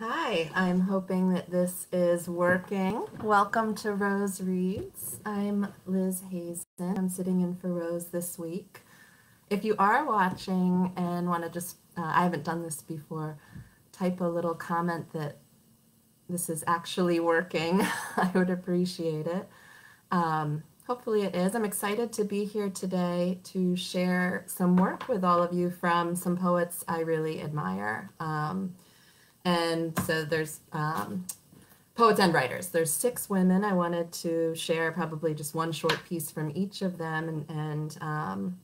Hi, I'm hoping that this is working. Welcome to Rose Reads. I'm Liz Hazen. I'm sitting in for Rose this week. If you are watching and want to I haven't done this before, type a little comment that this is actually working. I would appreciate it. Hopefully it is. I'm excited to be here today to share some work with all of you from some poets I really admire. And so there's poets and writers. There's 6 women. I wanted to share probably just one short piece from each of them, and I'm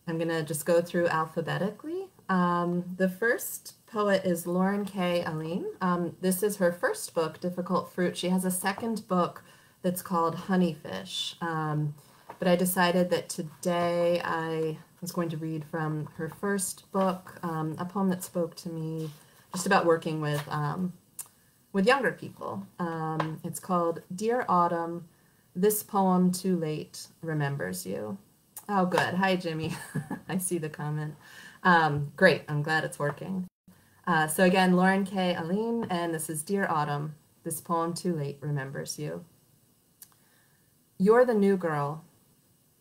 going to just go through alphabetically. The first poet is Lauren K. Aline. This is her first book, Difficult Fruit. She has a second book that's called Honeyfish. But I decided that today I was going to read from her first book, a poem that spoke to me just about working with younger people. It's called Dear Autumn, This Poem Too Late Remembers You. Oh, good. Hi, Jimmy. I see the comment. Great. I'm glad it's working. So again, Lauren K. Aline, and this is Dear Autumn, This Poem Too Late Remembers You. You're the new girl,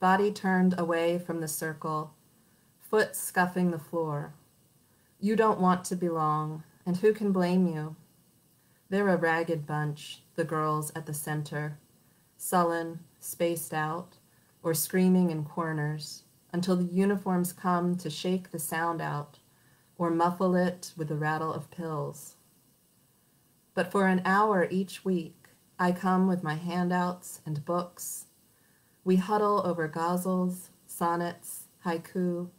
body turned away from the circle, foot scuffing the floor. You don't want to belong, and who can blame you? They're a ragged bunch, the girls at the center, sullen, spaced out, or screaming in corners, until the uniforms come to shake the sound out, or muffle it with the rattle of pills. But for an hour each week, I come with my handouts and books. We huddle over ghazals, sonnets, haiku,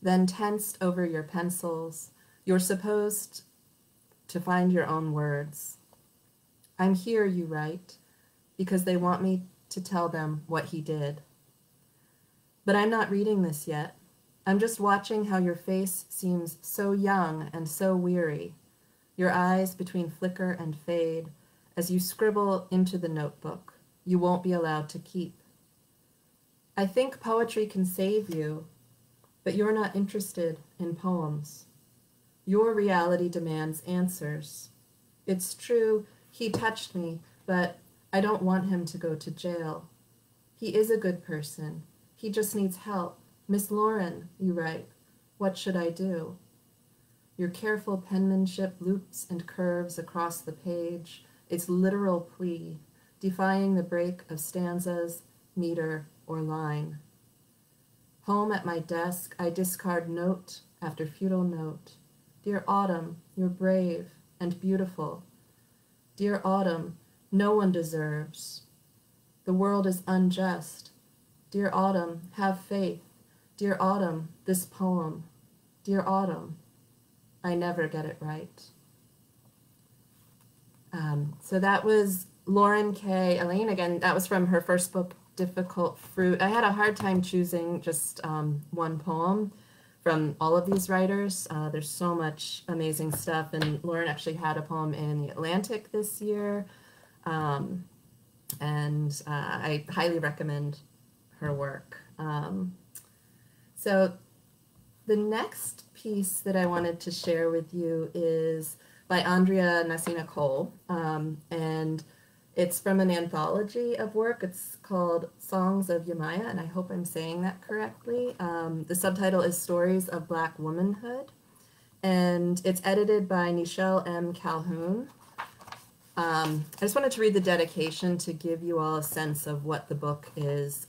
then tensed over your pencils, you're supposed to find your own words. I'm here, you write, because they want me to tell them what he did. But I'm not reading this yet. I'm just watching how your face seems so young and so weary, your eyes between flicker and fade, as you scribble into the notebook you won't be allowed to keep. I think poetry can save you, but you're not interested in poems. Your reality demands answers. It's true, he touched me, but I don't want him to go to jail. He is a good person. He just needs help. Miss Lauren, you write, what should I do? Your careful penmanship loops and curves across the page, its literal plea, defying the break of stanzas, meter, or line. Home at my desk, I discard note after futile note. Dear Autumn, you're brave and beautiful. Dear Autumn, no one deserves. The world is unjust. Dear Autumn, have faith. Dear Autumn, this poem. Dear Autumn, I never get it right. So that was Lauren K. Aline. Again, that was from her first book, Difficult Fruit. I had a hard time choosing just one poem from all of these writers. There's so much amazing stuff, and Lauren actually had a poem in the Atlantic this year, and I highly recommend her work. So the next piece that I wanted to share with you is by Andrea Nasina Cole, and it's from an anthology of work. It's called Songs of Yamaya, and I hope I'm saying that correctly. The subtitle is Stories of Black Womanhood, and it's edited by Nichelle M. Calhoun. I just wanted to read the dedication to give you all a sense of what the book is,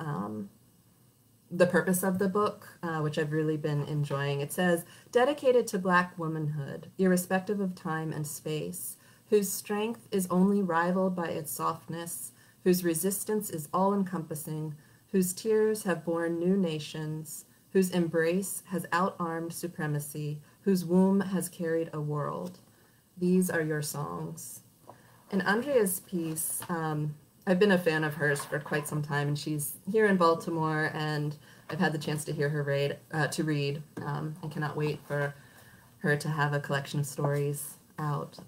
the purpose of the book, which I've really been enjoying. It says, dedicated to Black womanhood, irrespective of time and space, whose strength is only rivaled by its softness, whose resistance is all-encompassing, whose tears have borne new nations, whose embrace has out-armed supremacy, whose womb has carried a world. These are your songs. And Andrea's piece, I've been a fan of hers for quite some time, and she's here in Baltimore, and I've had the chance to hear her read. I cannot wait for her to have a collection of stories out.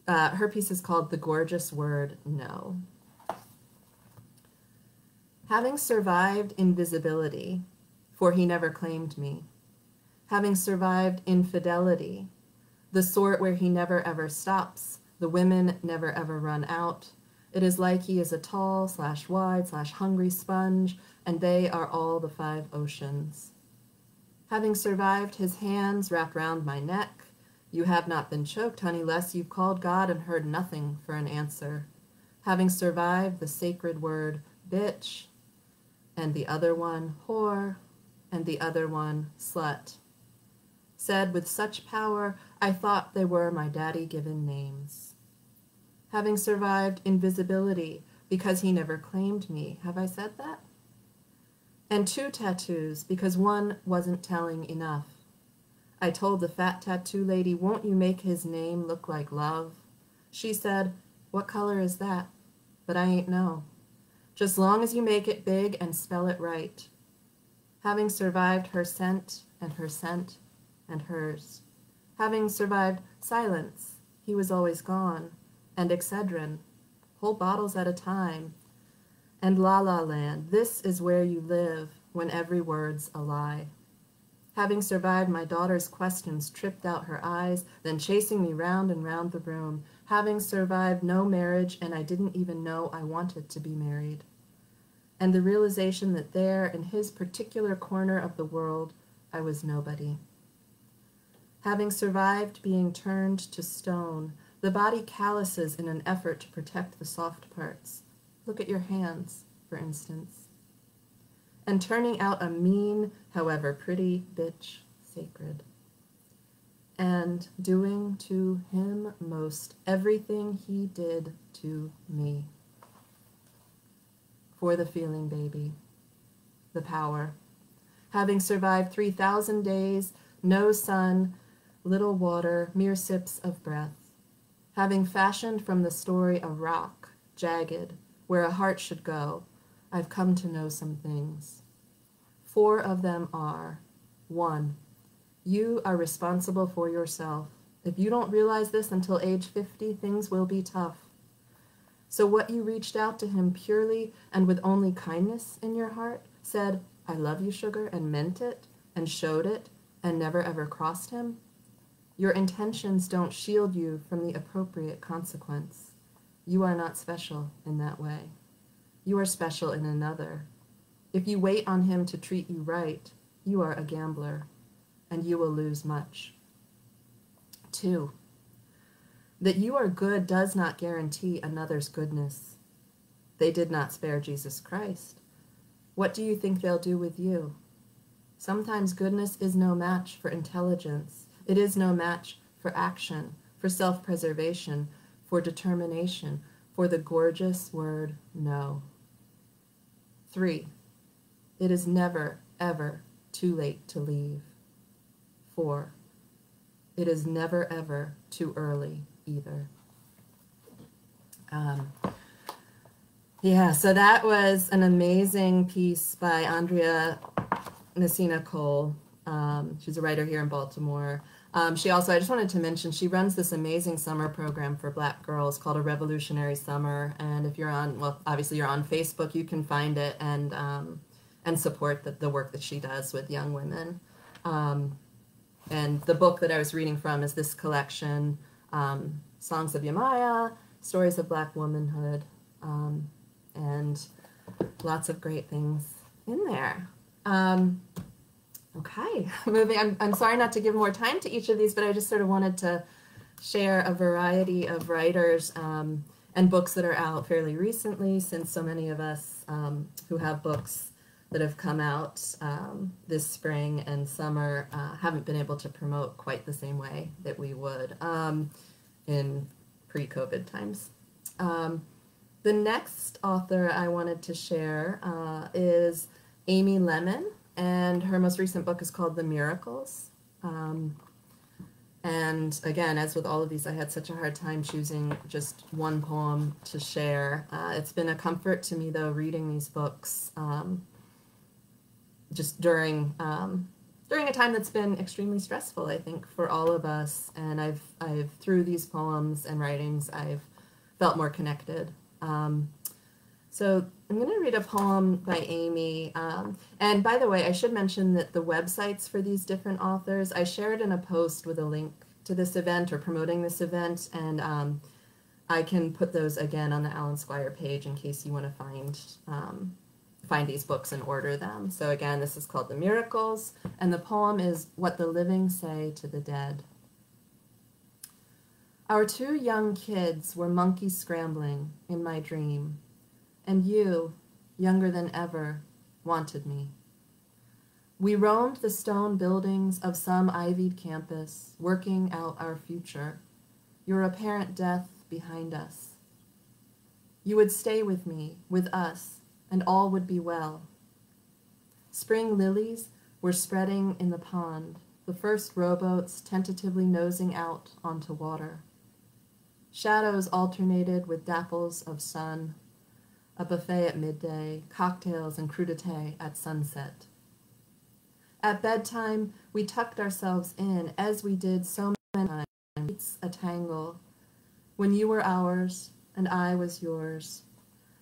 Her piece is called The Gorgeous Word No. Having survived invisibility, for he never claimed me, having survived infidelity, the sort where he never ever stops, the women never ever run out. It is like he is a tall/wide/hungry sponge, and they are all the 5 oceans. Having survived his hands wrapped round my neck, you have not been choked, honey, less you've called God and heard nothing for an answer. Having survived the sacred word bitch, and the other one whore, and the other one slut. Said with such power, I thought they were my daddy-given names. Having survived invisibility, because he never claimed me, have I said that? And 2 tattoos, because one wasn't telling enough. I told the fat tattoo lady, won't you make his name look like love? She said, what color is that? But I ain't know. Just long as you make it big and spell it right. Having survived her scent and hers. Having survived silence, he was always gone, and Excedrin, whole bottles at a time, and La La Land, this is where you live when every word's a lie. Having survived my daughter's questions tripped out her eyes, then chasing me round and round the room. Having survived no marriage, and I didn't even know I wanted to be married. And the realization that there, in his particular corner of the world, I was nobody. Having survived being turned to stone, the body calluses in an effort to protect the soft parts. Look at your hands, for instance. And turning out a mean, however pretty, bitch sacred. And doing to him most everything he did to me. For the feeling, baby. The power. Having survived 3,000 days, no sun, little water, mere sips of breath. Having fashioned from the story a rock, jagged, where a heart should go, I've come to know some things. 4 of them are, 1, you are responsible for yourself. If you don't realize this until age 50, things will be tough. So what you reached out to him purely and with only kindness in your heart, said, I love you, sugar, and meant it, and showed it, and never ever crossed him? Your intentions don't shield you from the appropriate consequence. You are not special in that way. You are special in another. If you wait on him to treat you right, you are a gambler, and you will lose much. 2, that you are good does not guarantee another's goodness. They did not spare Jesus Christ. What do you think they'll do with you? Sometimes goodness is no match for intelligence. It is no match for action, for self-preservation, for determination, for the gorgeous word no. 3, it is never, ever too late to leave. 4, it is never, ever too early either. Yeah, so that was an amazing piece by Andrea Messina Cole. She's a writer here in Baltimore. She also, I just wanted to mention, she runs this amazing summer program for Black girls called A Revolutionary Summer. And if you're on, well, obviously you're on Facebook, you can find it and support the work that she does with young women. And the book that I was reading from is this collection, Songs of Yamaya, Stories of Black Womanhood, and lots of great things in there. Okay, moving. I'm sorry not to give more time to each of these, but I just sort of wanted to share a variety of writers and books that are out fairly recently, since so many of us who have books that have come out this spring and summer haven't been able to promote quite the same way that we would in pre-COVID times. The next author I wanted to share is Amy Lemon, and her most recent book is called The Miracles. And again, as with all of these, I had such a hard time choosing just one poem to share. It's been a comfort to me, though, reading these books just during a time that's been extremely stressful, I think, for all of us. And I've through these poems and writings, I've felt more connected. So I'm going to read a poem by Amy. And by the way, I should mention that the websites for these different authors, I shared in a post with a link to this event or promoting this event, and I can put those again on the Alan Squire page in case you want to find these books and order them. So again, this is called The Miracles, and the poem is What the Living Say to the Dead. Our two young kids were monkeys scrambling in my dream, and you, younger than ever, wanted me. We roamed the stone buildings of some ivied campus, working out our future, your apparent death behind us. You would stay with me, with us, and all would be well. Spring lilies were spreading in the pond, the first rowboats tentatively nosing out onto water. Shadows alternated with dapples of sun, a buffet at midday, cocktails and crudité at sunset. At bedtime, we tucked ourselves in, as we did so many times, a tangle, when you were ours and I was yours,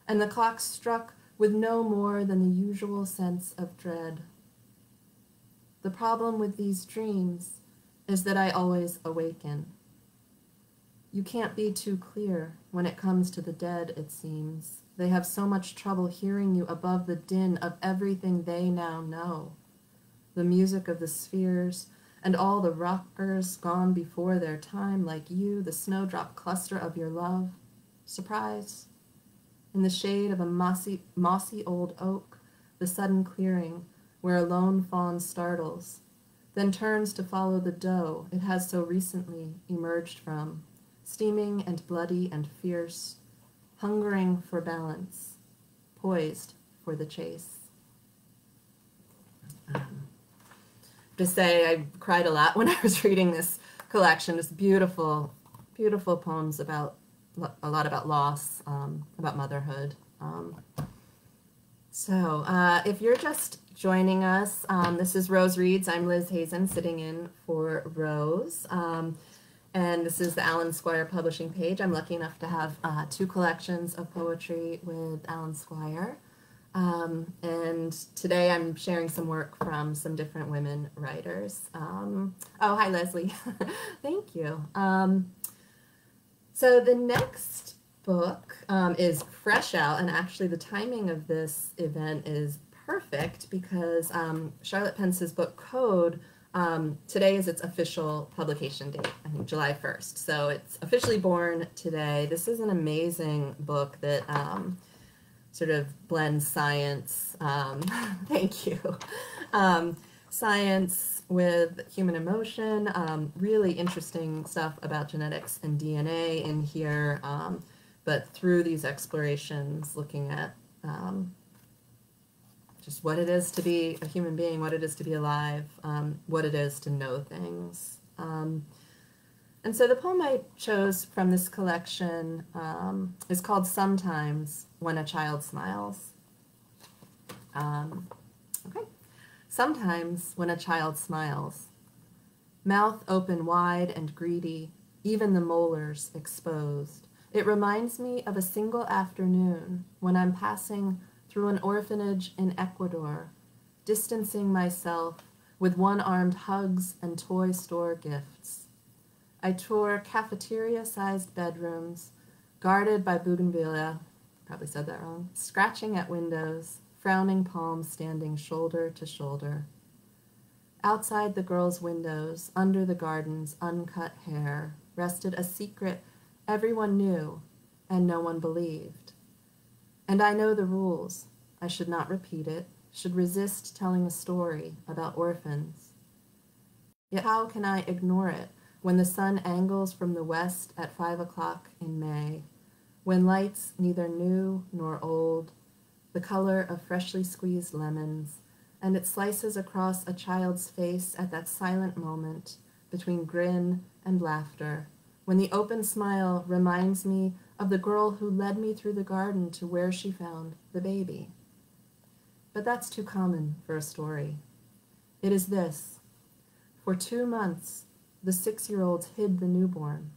and the clock struck with no more than the usual sense of dread. The problem with these dreams is that I always awaken. You can't be too clear when it comes to the dead, it seems. They have so much trouble hearing you above the din of everything they now know. The music of the spheres, and all the rockers gone before their time, like you, the snowdrop cluster of your love. Surprise. In the shade of a mossy old oak, the sudden clearing, where a lone fawn startles, then turns to follow the doe it has so recently emerged from, steaming and bloody and fierce, hungering for balance, poised for the chase. To say I cried a lot when I was reading this collection. It's beautiful, beautiful poems about a lot about loss, about motherhood. So if you're just joining us, this is Rose Reads. I'm Liz Hazen, sitting in for Rose. And this is the Alan Squire publishing page. I'm lucky enough to have two collections of poetry with Alan Squire. And today I'm sharing some work from some different women writers. Oh, hi, Leslie. Thank you. So the next book is fresh out, and actually the timing of this event is perfect because Charlotte Pence's book Code, today is its official publication date, I think July 1st. So it's officially born today. This is an amazing book that sort of blends science, thank you, science with human emotion, really interesting stuff about genetics and DNA in here, but through these explorations looking at just what it is to be a human being, what it is to be alive, what it is to know things. And so the poem I chose from this collection is called Sometimes When a Child Smiles. Okay. Sometimes when a child smiles, mouth open wide and greedy, even the molars exposed, it reminds me of a single afternoon when I'm passing through an orphanage in Ecuador, distancing myself with one-armed hugs and toy store gifts. I tour cafeteria-sized bedrooms, guarded by bougainvillea, probably said that wrong, scratching at windows, frowning palms standing shoulder to shoulder. Outside the girls' windows, under the garden's uncut hair, rested a secret everyone knew and no one believed. And I know the rules. I should not repeat it, should resist telling a story about orphans. Yet how can I ignore it when the sun angles from the west at 5 o'clock in May, when lights neither new nor old, the color of freshly squeezed lemons, and it slices across a child's face at that silent moment between grin and laughter, when the open smile reminds me of the girl who led me through the garden to where she found the baby. But that's too common for a story. It is this. For 2 months, the 6-year-olds hid the newborn.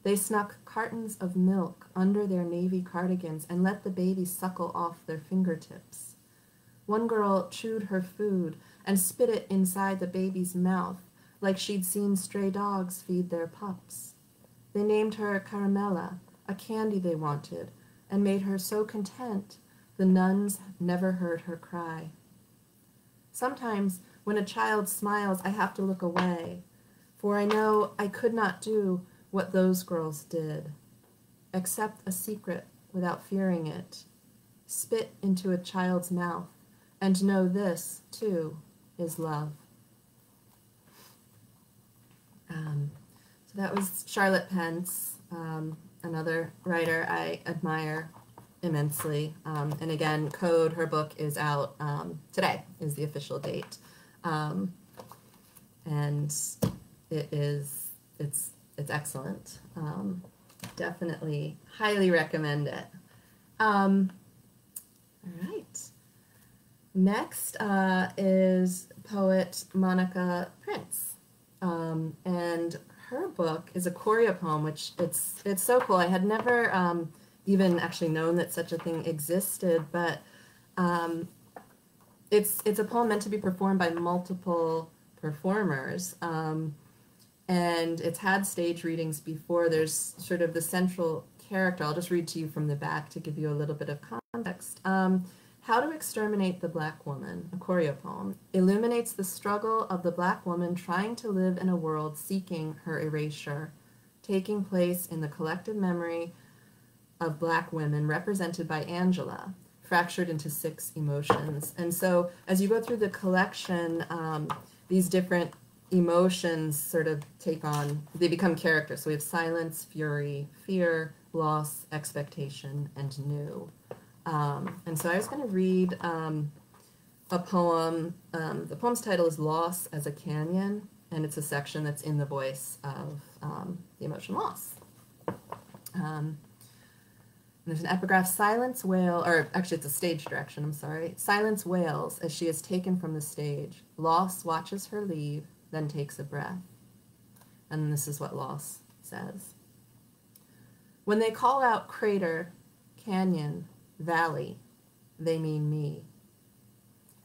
They snuck cartons of milk under their navy cardigans and let the baby suckle off their fingertips. One girl chewed her food and spit it inside the baby's mouth, like she'd seen stray dogs feed their pups. They named her Caramella, a candy they wanted, and made her so content the nuns never heard her cry. Sometimes, when a child smiles, I have to look away, for I know I could not do what those girls did. Accept a secret without fearing it. Spit into a child's mouth, and know this, too, is love. So that was Charlotte Pence, another writer I admire immensely. And again, Code, her book is out today, is the official date. And it's excellent. Definitely highly recommend it. All right. Next is poet Monica Prince. And her book is a choreo poem, which it's so cool. I had never even actually known that such a thing existed, but it's a poem meant to be performed by multiple performers, and it's had stage readings before. There's sort of the central character. I'll just read to you from the back to give you a little bit of context. How to Exterminate the Black Woman, a choreo poem, illuminates the struggle of the Black woman trying to live in a world seeking her erasure, taking place in the collective memory of Black women represented by Angela, fractured into 6 emotions. And so as you go through the collection, these different emotions sort of take on, they become characters. So we have silence, fury, fear, loss, expectation, and new. And so I was going to read a poem. The poem's title is Loss as a Canyon, and it's a section that's in the voice of the emotion loss. There's an epigraph, Silence wail, or actually it's a stage direction, I'm sorry. Silence wails as she is taken from the stage. Loss watches her leave, then takes a breath. And this is what Loss says. When they call out crater, canyon, valley, they mean me.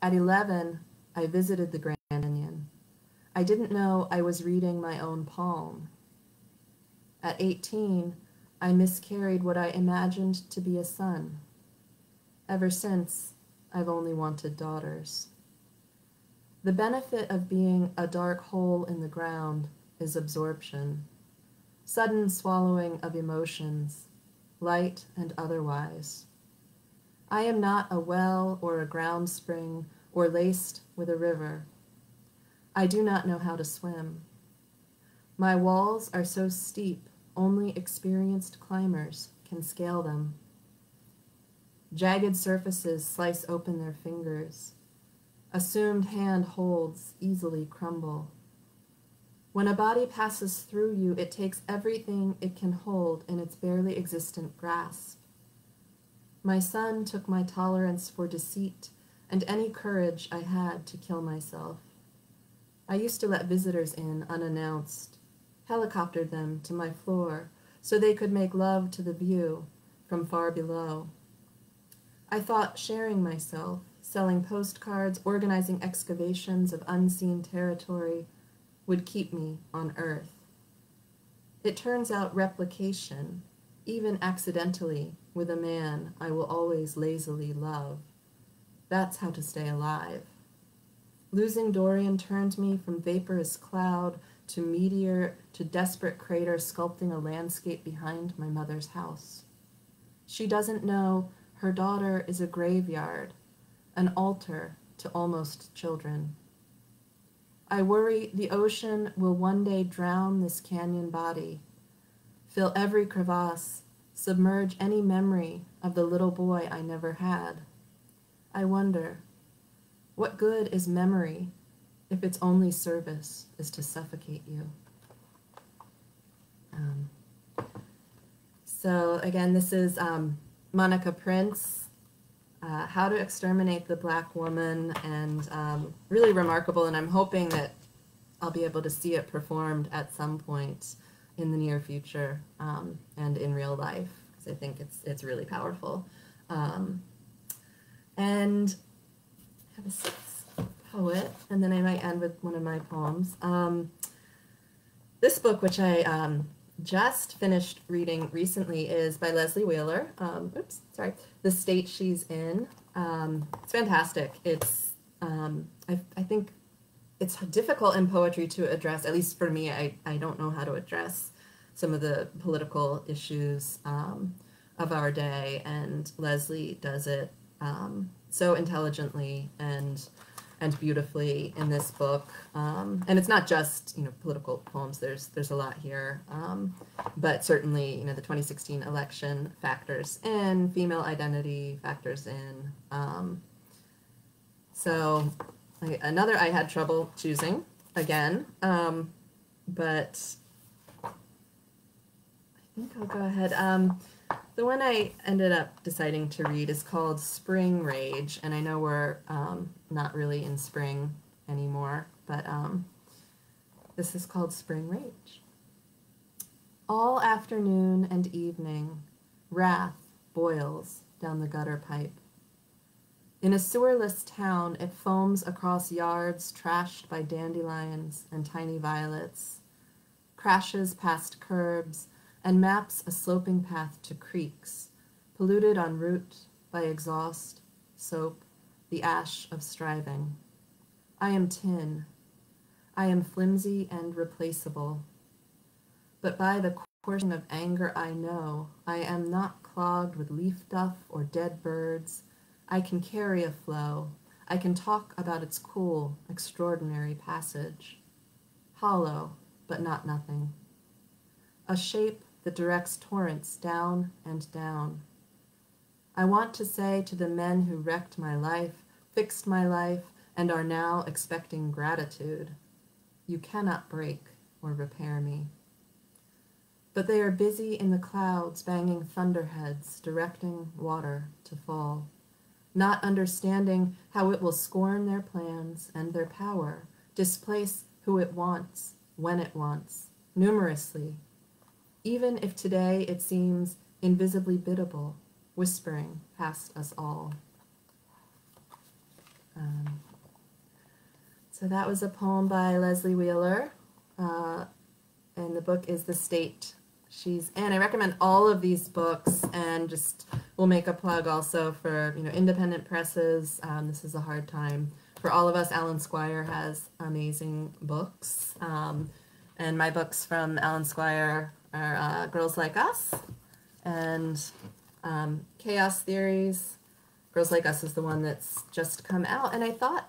At 11, I visited the Grand Canyon. I didn't know I was reading my own palm. At 18, I miscarried what I imagined to be a son. Ever since, I've only wanted daughters. The benefit of being a dark hole in the ground is absorption, sudden swallowing of emotions, light and otherwise. I am not a well or a ground spring or laced with a river. I do not know how to swim. My walls are so steep, only experienced climbers can scale them. Jagged surfaces slice open their fingers. Assumed hand holds easily crumble. When a body passes through you, it takes everything it can hold in its barely existent grasp. My son took my tolerance for deceit and any courage I had to kill myself. I used to let visitors in unannounced, helicoptered them to my floor so they could make love to the view from far below. I thought sharing myself, selling postcards, organizing excavations of unseen territory would keep me on Earth. It turns out replication, even accidentally, with a man I will always lazily love. That's how to stay alive. Losing Dorian turned me from vaporous cloud to meteor to desperate crater sculpting a landscape behind my mother's house. She doesn't know her daughter is a graveyard, an altar to almost children. I worry the ocean will one day drown this canyon body, fill every crevasse, submerge any memory of the little boy I never had. I wonder, what good is memory if its only service is to suffocate you? So again, this is Monica Prince, How to Exterminate the Black Woman, and really remarkable, and I'm hoping that I'll be able to see it performed at some point in the near future, and in real life, because I think it's really powerful. And I have a 6th poet, and then I might end with one of my poems. This book, which I just finished reading recently, is by Leslie Wheeler. The State She's In. It's fantastic. It's I think it's difficult in poetry to address, at least for me, I don't know how to address some of the political issues of our day, and Leslie does it so intelligently and beautifully in this book. And it's not just, political poems. There's a lot here, but certainly, the 2016 election factors in, female identity factors in. Another I had trouble choosing again, but I think I'll go ahead. The one I ended up deciding to read is called Spring Rage, and I know we're not really in spring anymore, but this is called Spring Rage. All afternoon and evening, wrath boils down the gutter pipe. In a sewerless town, it foams across yards trashed by dandelions and tiny violets, crashes past curbs, and maps a sloping path to creeks, polluted en route by exhaust, soap, the ash of striving. I am tin. I am flimsy and replaceable. But by the coursing of anger I know, I am not clogged with leaf duff or dead birds. I can carry a flow. I can talk about its cool, extraordinary passage. Hollow, but not nothing. A shape that directs torrents down and down. I want to say to the men who wrecked my life, fixed my life, and are now expecting gratitude, you cannot break or repair me. But they are busy in the clouds, banging thunderheads, directing water to fall, not understanding how it will scorn their plans and their power, displace who it wants, when it wants, numerously, even if today it seems invisibly biddable, whispering past us all. So that was a poem by Leslie Wheeler, and the book is The State She's In. I recommend all of these books, and just we'll make a plug also for independent presses. This is a hard time for all of us. Alan Squire has amazing books, and my books from Alan Squire are Girls Like Us and Chaos Theories. Girls Like Us is the one that's just come out, and I thought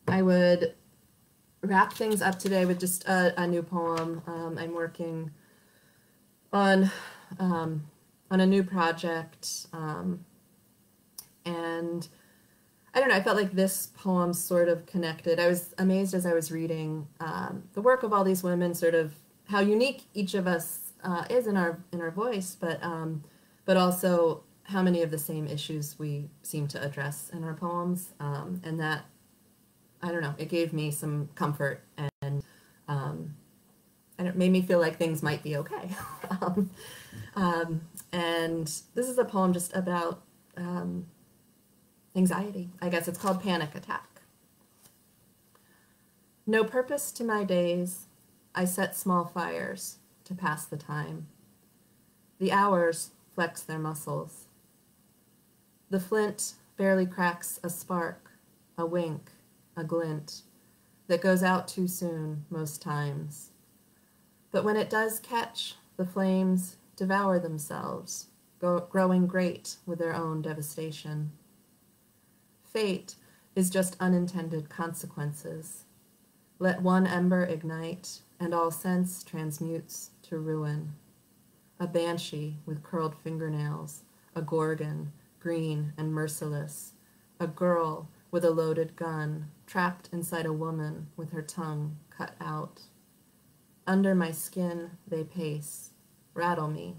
I would wrap things up today with just a new poem. I'm working on a new project, and I don't know, I felt like this poem sort of connected. I was amazed as I was reading the work of all these women, sort of how unique each of us is in our voice, but also how many of the same issues we seem to address in our poems, and that, I don't know, it gave me some comfort, and it made me feel like things might be okay. And this is a poem just about anxiety. I guess it's called Panic Attack. No purpose to my days, I set small fires to pass the time. The hours flex their muscles. The flint barely cracks a spark, a wink, a glint that goes out too soon most times. But when it does catch, the flames devour themselves, growing great with their own devastation. Fate is just unintended consequences. Let one ember ignite, and all sense transmutes to ruin. A banshee with curled fingernails, a gorgon, green and merciless, a girl with a loaded gun, trapped inside a woman with her tongue cut out. Under my skin they pace, rattle me,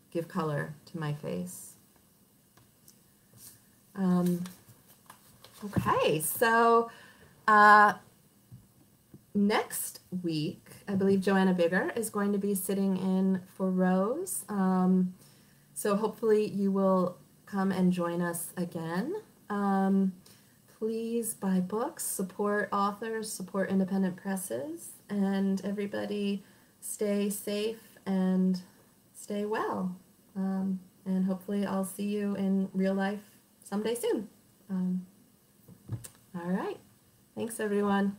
give color to my face. Okay, so next week, I believe Joanna Bigger is going to be sitting in for Rose. So hopefully you will come and join us again. please buy books, support authors, support independent presses, and everybody stay safe and stay well. And hopefully I'll see you in real life someday soon. All right. Thanks, everyone.